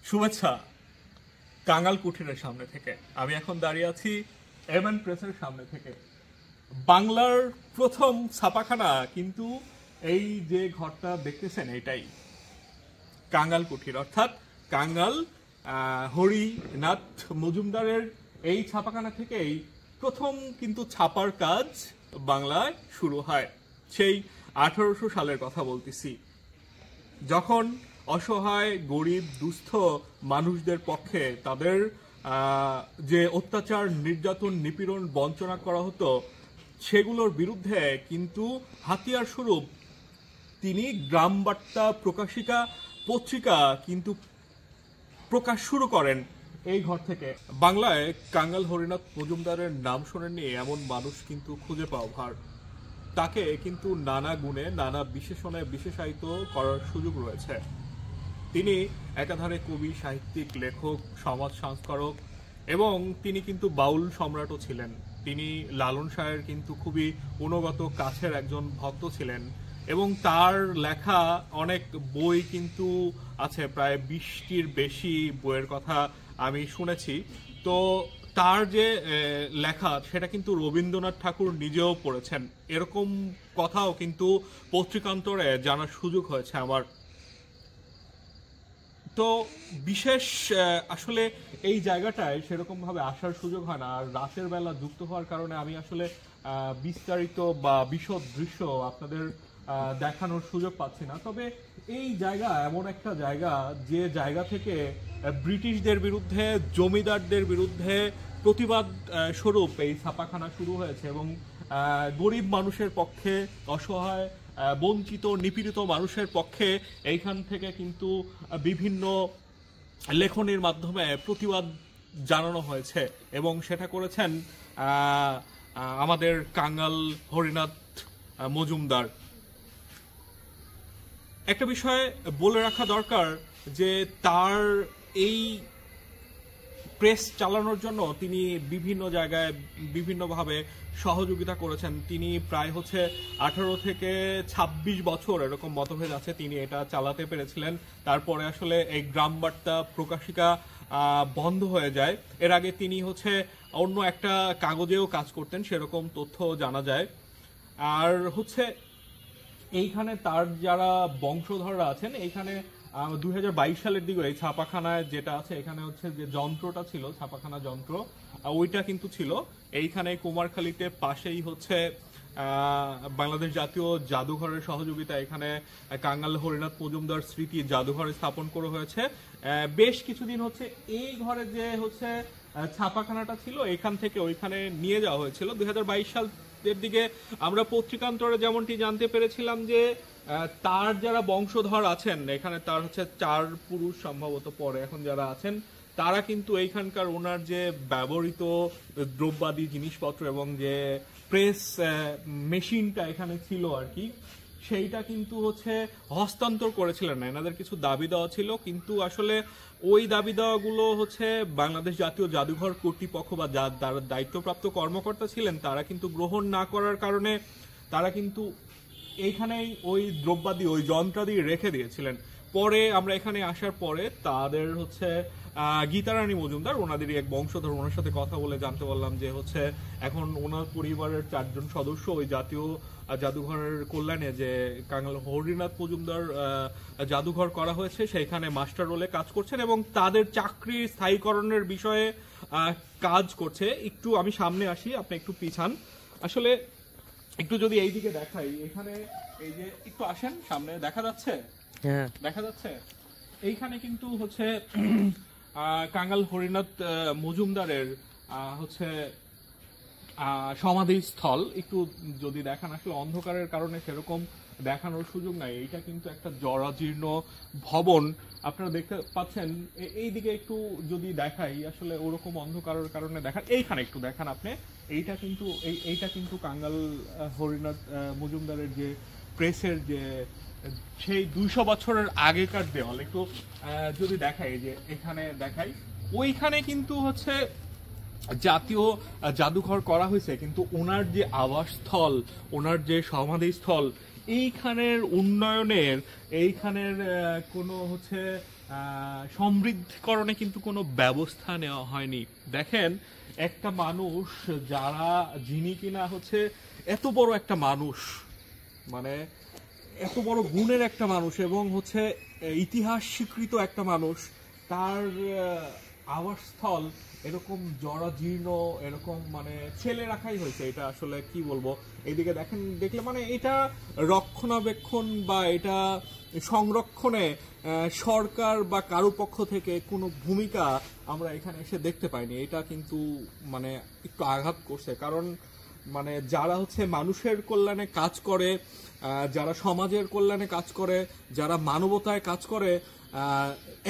শুভেচ্ছা কাঙ্গাল কুঠিরের সামনে থেকে। আমি এখন দাঁড়িয়ে আছি এমএন প্রেসের সামনে থেকে। বাংলার প্রথম ছাপাখানা কিন্তু এই যে ঘরটা দেখতেছেন এটাই কাঙ্গাল কুঠির, অর্থাৎ কাঙ্গাল হরিনাথ মজুমদারের এই ছাপাখানা থেকেই প্রথম কিন্তু ছাপার কাজ বাংলায় শুরু হয়। সেই 1800 সালের কথা বলতেছি, যখন অসহায় গরিব দুস্থ মানুষদের পক্ষে তাদের যে অত্যাচার নির্যাতন নিপীড়ন বঞ্চনা করা হতো সেগুলোর বিরুদ্ধে কিন্তু হাতিয়ার স্বরূপ তিনি গ্রামবার্তা প্রকাশিকা পত্রিকা কিন্তু প্রকাশ শুরু করেন এই ঘর থেকে। বাংলায় কাঙ্গাল হরিনাথ মজুমদারের নাম শোনেননি এমন মানুষ কিন্তু খুঁজে পাওয়া ভার। তাকে কিন্তু নানা গুণে নানা বিশেষণে বিশেষায়িত করার সুযোগ রয়েছে। তিনি একাধারে কবি, সাহিত্যিক, লেখক, সমাজ সংস্কারক এবং তিনি কিন্তু বাউল সম্রাটও ছিলেন। তিনি লালন শাহের কিন্তু খুবই গুণগত কাছের একজন ভক্ত ছিলেন এবং তার লেখা অনেক বই কিন্তু আছে, প্রায় 20টির বেশি বইয়ের কথা আমি শুনেছি। তো তার যে লেখা সেটা কিন্তু রবীন্দ্রনাথ ঠাকুর নিজেও পড়েছেন, এরকম কথাও কিন্তু পত্রিকান্তরে জানার সুযোগ হয়েছে আমার। তো বিশেষ আসলে এই জায়গাটায় সেরকম ভাবে আসার সুযোগ হয় না, আর রাতের বেলা যুক্ত হওয়ার কারণে আমি আসলে বিস্তারিত বা বিশদ দৃশ্য আপনাদের দেখানোর সুযোগ পাচ্ছি না। তবে এই জায়গা এমন একটা জায়গা যে জায়গা থেকে ব্রিটিশদের বিরুদ্ধে, জমিদারদের বিরুদ্ধে প্রতিবাদ স্বরূপ এই ছাপাখানা শুরু হয়েছে এবং গরিব মানুষের পক্ষে, অসহায় বঞ্চিত নিপীড়িত মানুষের পক্ষে এইখান থেকে কিন্তু বিভিন্ন লেখনীর মাধ্যমে প্রতিবাদ জানানো হয়েছে এবং সেটা করেছেন আমাদের কাঙ্গাল হরিনাথ মজুমদার। একটা বিষয় বলে রাখা দরকার যে তার এই প্রেস চালানোর জন্য তিনি বিভিন্ন জায়গায় বিভিন্নভাবে সহযোগিতা করেছেন। তিনি প্রায় 18 থেকে 26 বছর এরকম মতভেদ আছে তিনি এটা চালাতে পেরেছিলেন। তারপরে আসলে এই গ্রামবার্তা প্রকাশিকা বন্ধ হয়ে যায়। এর আগে তিনি অন্য একটা কাগজেও কাজ করতেন, সেরকম তথ্য জানা যায়। আর এইখানে তার যারা বংশধররা আছেন, এইখানে 2022 সালের দিকে এই ছাপাখানায় যেটা আছে, এখানে যে যন্ত্রটা ছিল, ছাপাখানা যন্ত্র, ওইটা কিন্তু ছিল এইখানে কুমারখালীতে পাশেই বাংলাদেশ জাতীয় জাদুঘরের সহযোগিতা এখানে কাঙ্গাল হরিনাথ মজুমদার স্মৃতি জাদুঘর স্থাপন করা হয়েছে। বেশ কিছুদিন এই ঘরে যে ছাপাখানাটা ছিল এখান থেকে ওইখানে নিয়ে যাওয়া হয়েছিল। 2022 সালের দিকে আমরা পত্রিকান্তরে যেমনটি জানতে পেরেছিলাম যে তার যারা বংশধর আছেন এখানে, তার 4 পুরুষ সম্ভবত পরে এখন যারা আছেন, তারা কিন্তু এইখানকার ওনার যে ব্যবহৃত দ্রব্যাদি জিনিসপত্র এবং যে প্রেস মেশিনটা এখানে ছিল আর কি, সেইটা কিন্তু হস্তান্তর করেছিলেন না। এনাদের কিছু দাবি দেওয়া ছিল, কিন্তু আসলে ওই দাবি দেওয়াগুলো বাংলাদেশ জাতীয় জাদুঘর কর্তৃপক্ষ বা যারা দায়িত্বপ্রাপ্ত কর্মকর্তা ছিলেন তারা কিন্তু গ্রহণ না করার কারণে তারা কিন্তু এইখানেই ওই দ্রব্যাদি, ওই যন্ত্রাদি রেখে দিয়েছিলেন। পরে আমরা এখানে আসার পরে তাদের গীতারানী মজুমদার, ওনাদেরই এক বংশধর, ওনার সাথে কথা বলে জানতে পারলাম যে এখন ওনার পরিবারের 4 জন সদস্য ওই জাতীয় জাদুঘরের কল্যাণে যে কাঙ্গাল হরিনাথ মজুমদার জাদুঘর করা হয়েছে সেইখানে মাস্টার রোলে কাজ করছেন এবং তাদের চাকরির স্থায়ীকরণের বিষয়ে কাজ করছে। একটু আমি সামনে আসি, আপনি একটু পিছান। আসলে একটু যদি এইদিকে দেখাই, এখানে এই যে একটু আসেন সামনে, দেখা যাচ্ছে? হ্যাঁ, দেখা যাচ্ছে। এইখানে কিন্তু কাঙ্গাল হরিনাথ মজুমদারের সমাধিস্থল। একটু যদি দেখান, আসলে অন্ধকারের কারণে সেরকম দেখানোর সুযোগ নাই। এইটা কিন্তু একটা জরাজীর্ণ ভবন আপনারা দেখতে পাচ্ছেন। এইদিকে একটু যদি দেখাই, আসলে ওরকম অন্ধকারের কারণে দেখান, এইখানে একটু দেখান আপনি। এইটা কিন্তু কাঙ্গাল হরিনাথ মজুমদারের যে প্রেসের যে সেই 200 বছরের আগেকার দেওয়াল, একটু যদি দেখাই, যে এখানে দেখাই, ওইখানে কিন্তু জাতীয় জাদুঘর করা হয়েছে, কিন্তু ওনার যে আবাসস্থল, ওনার যে সমাধিস্থল, এইখানের উন্নয়নের, এইখানের কোনো হচ্ছে সমৃদ্ধিকরণে কিন্তু কোনো ব্যবস্থা নেওয়া হয়নি। দেখেন একটা মানুষ যিনি কিনা হচ্ছে এত বড় একটা মানুষ, মানে এত বড় গুণের একটা মানুষ এবং হচ্ছে ইতিহাস স্বীকৃত একটা মানুষ, তার আবাসস্থল এরকম জরাজীর্ণ, এরকম মানে ছেলে রাখাই হয়েছে। এটা আসলে কি বলবো, এইদিকে দেখলে মানে এটা রক্ষণাবেক্ষণ বা এটা সংরক্ষণে সরকার বা কারো পক্ষ থেকে কোনো ভূমিকা আমরা এখানে এসে দেখতে পাইনি। এটা কিন্তু মানে একটু আঘাত করছে, কারণ মানে যারা হচ্ছে মানুষের কল্যাণে কাজ করে, যারা সমাজের কল্যাণে কাজ করে, যারা মানবতায় কাজ করে,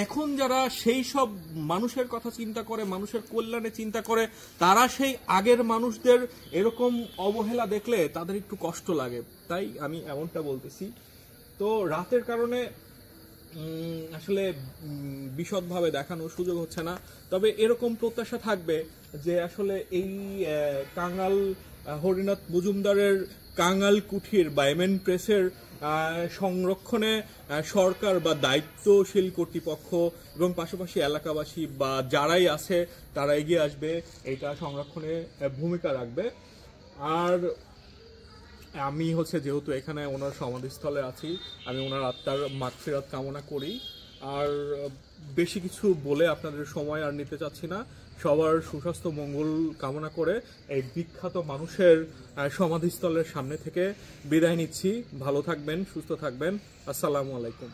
এখন যারা সেই সব মানুষের কথা চিন্তা করে, মানুষের কল্যাণে চিন্তা করে, তারা সেই আগের মানুষদের এরকম অবহেলা দেখলে তাদের একটু কষ্ট লাগে। তাই আমি এমনটা বলতেছি। তো রাতের কারণে আসলে বিশদভাবে দেখানোর সুযোগ হচ্ছে না, তবে এরকম প্রত্যাশা থাকবে যে আসলে এই কাঙাল হরিনাথ মজুমদারের কাঙাল কুঠির বা এমএন প্রেসের সংরক্ষণে সরকার বা দায়িত্বশীল কর্তৃপক্ষ এবং পাশাপাশি এলাকাবাসী বা যারাই আছে তারা এগিয়ে আসবে, এটা সংরক্ষণে ভূমিকা রাখবে। আর আমি হচ্ছে যেহেতু এখানে ওনার সমাধিস্থলে আছি, আমি ওনার আত্মার মাগফিরাত কামনা করি। আর বেশি কিছু বলে আপনাদের সময় আর নিতে চাচ্ছি না। সবার সুস্বাস্থ্য মঙ্গল কামনা করে এই বিখ্যাত মানুষের সমাধিস্থলের সামনে থেকে বিদায় নিচ্ছি। ভালো থাকবেন, সুস্থ থাকবেন। আসসালামু আলাইকুম।